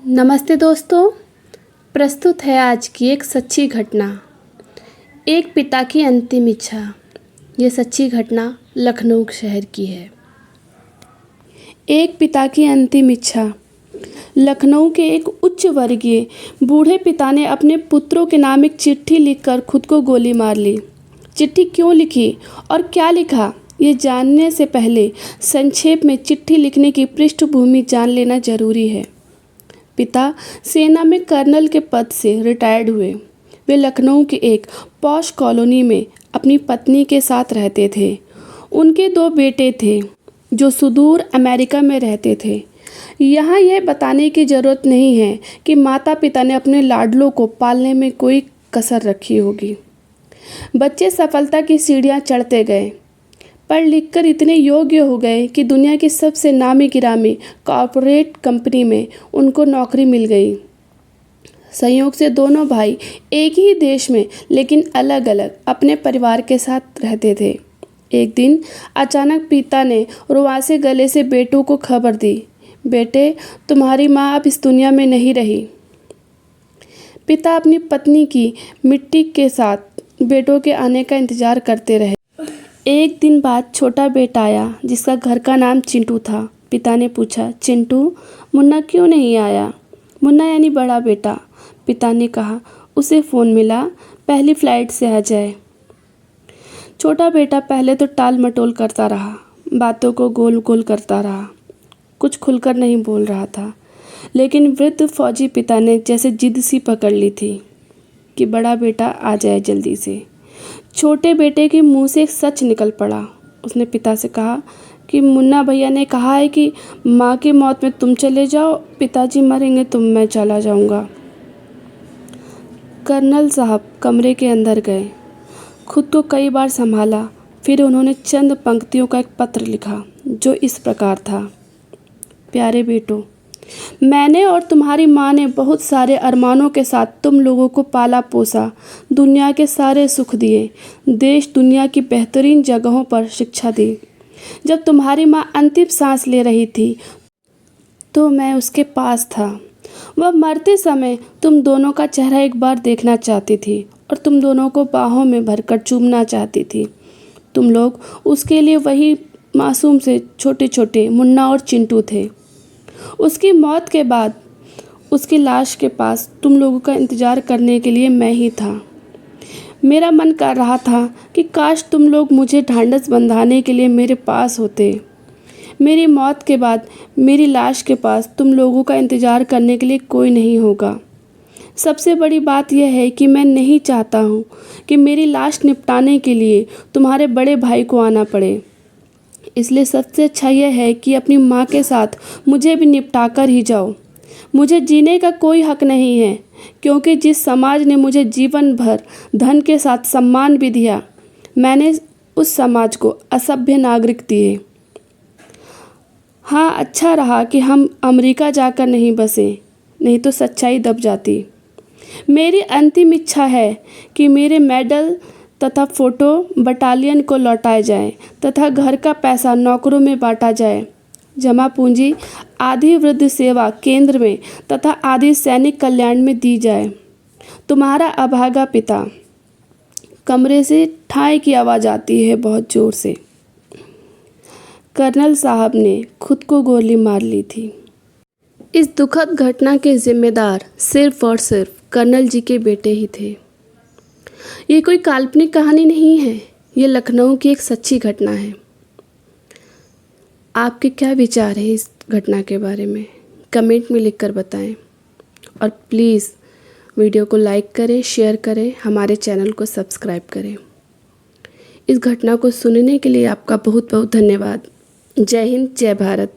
नमस्ते दोस्तों। प्रस्तुत है आज की एक सच्ची घटना, एक पिता की अंतिम इच्छा। ये सच्ची घटना लखनऊ शहर की है। एक पिता की अंतिम इच्छा। लखनऊ के एक उच्च वर्गीय बूढ़े पिता ने अपने पुत्रों के नाम एक चिट्ठी लिखकर खुद को गोली मार ली। चिट्ठी क्यों लिखी और क्या लिखा, ये जानने से पहले संक्षेप में चिट्ठी लिखने की पृष्ठभूमि जान लेना जरूरी है। पिता सेना में कर्नल के पद से रिटायर्ड हुए। वे लखनऊ के एक पॉश कॉलोनी में अपनी पत्नी के साथ रहते थे। उनके 2 बेटे थे जो सुदूर अमेरिका में रहते थे। यहाँ यह बताने की ज़रूरत नहीं है कि माता पिता ने अपने लाडलों को पालने में कोई कसर रखी होगी। बच्चे सफलता की सीढ़ियाँ चढ़ते गए, पढ़ लिख कर इतने योग्य हो गए कि दुनिया की सबसे नामी गिरामी कॉरपोरेट कंपनी में उनको नौकरी मिल गई। संयोग से दोनों भाई एक ही देश में लेकिन अलग अलग अपने परिवार के साथ रहते थे। एक दिन अचानक पिता ने रुआसे गले से बेटों को खबर दी, बेटे तुम्हारी माँ अब इस दुनिया में नहीं रही। पिता अपनी पत्नी की मिट्टी के साथ बेटों के आने का इंतजार करते रहे। एक दिन बाद छोटा बेटा आया जिसका घर का नाम चिंटू था। पिता ने पूछा, चिंटू मुन्ना क्यों नहीं आया? मुन्ना यानी बड़ा बेटा। पिता ने कहा, उसे फ़ोन मिला, पहली फ़्लाइट से आ जाए। छोटा बेटा पहले तो टाल मटोल करता रहा, बातों को गोल गोल करता रहा, कुछ खुलकर नहीं बोल रहा था। लेकिन वृद्ध फौजी पिता ने जैसे जिद सी पकड़ ली थी कि बड़ा बेटा आ जाए जल्दी से। छोटे बेटे के मुंह से एक सच निकल पड़ा। उसने पिता से कहा कि मुन्ना भैया ने कहा है कि माँ की मौत में तुम चले जाओ, पिताजी मरेंगे तो मैं चला जाऊंगा। कर्नल साहब कमरे के अंदर गए, खुद को कई बार संभाला, फिर उन्होंने चंद पंक्तियों का एक पत्र लिखा जो इस प्रकार था। प्यारे बेटों, मैंने और तुम्हारी माँ ने बहुत सारे अरमानों के साथ तुम लोगों को पाला पोसा, दुनिया के सारे सुख दिए, देश दुनिया की बेहतरीन जगहों पर शिक्षा दी। जब तुम्हारी माँ अंतिम सांस ले रही थी तो मैं उसके पास था। वह मरते समय तुम दोनों का चेहरा एक बार देखना चाहती थी और तुम दोनों को बाहों में भरकर चूमना चाहती थी। तुम लोग उसके लिए वही मासूम से छोटे छोटे मुन्ना और चिंटू थे। उसकी मौत के बाद उसकी लाश के पास तुम लोगों का इंतज़ार करने के लिए मैं ही था। मेरा मन कर रहा था कि काश तुम लोग मुझे ढांढस बंधाने के लिए मेरे पास होते। मेरी मौत के बाद मेरी लाश के पास तुम लोगों का इंतज़ार करने के लिए कोई नहीं होगा। सबसे बड़ी बात यह है कि मैं नहीं चाहता हूँ कि मेरी लाश निपटाने के लिए तुम्हारे बड़े भाई को आना पड़े। इसलिए सबसे अच्छा यह है कि अपनी माँ के साथ मुझे भी निपटा कर ही जाओ। मुझे जीने का कोई हक नहीं है, क्योंकि जिस समाज ने मुझे जीवन भर धन के साथ सम्मान भी दिया, मैंने उस समाज को असभ्य नागरिक दिए। हाँ, अच्छा रहा कि हम अमेरिका जाकर नहीं बसे, नहीं तो सच्चाई दब जाती। मेरी अंतिम इच्छा है कि मेरे मेडल तथा फ़ोटो बटालियन को लौटाए जाएं तथा घर का पैसा नौकरों में बांटा जाए। जमा पूंजी आधी वृद्ध सेवा केंद्र में तथा आधी सैनिक कल्याण में दी जाए। तुम्हारा अभागा पिता। कमरे से ठाई की आवाज़ आती है बहुत ज़ोर से। कर्नल साहब ने खुद को गोली मार ली थी। इस दुखद घटना के जिम्मेदार सिर्फ और सिर्फ कर्नल जी के बेटे ही थे। ये कोई काल्पनिक कहानी नहीं है, ये लखनऊ की एक सच्ची घटना है। आपके क्या विचार हैं इस घटना के बारे में? कमेंट में लिखकर बताएं और प्लीज़ वीडियो को लाइक करें, शेयर करें, हमारे चैनल को सब्सक्राइब करें। इस घटना को सुनने के लिए आपका बहुत बहुत धन्यवाद। जय हिंद, जय भारत।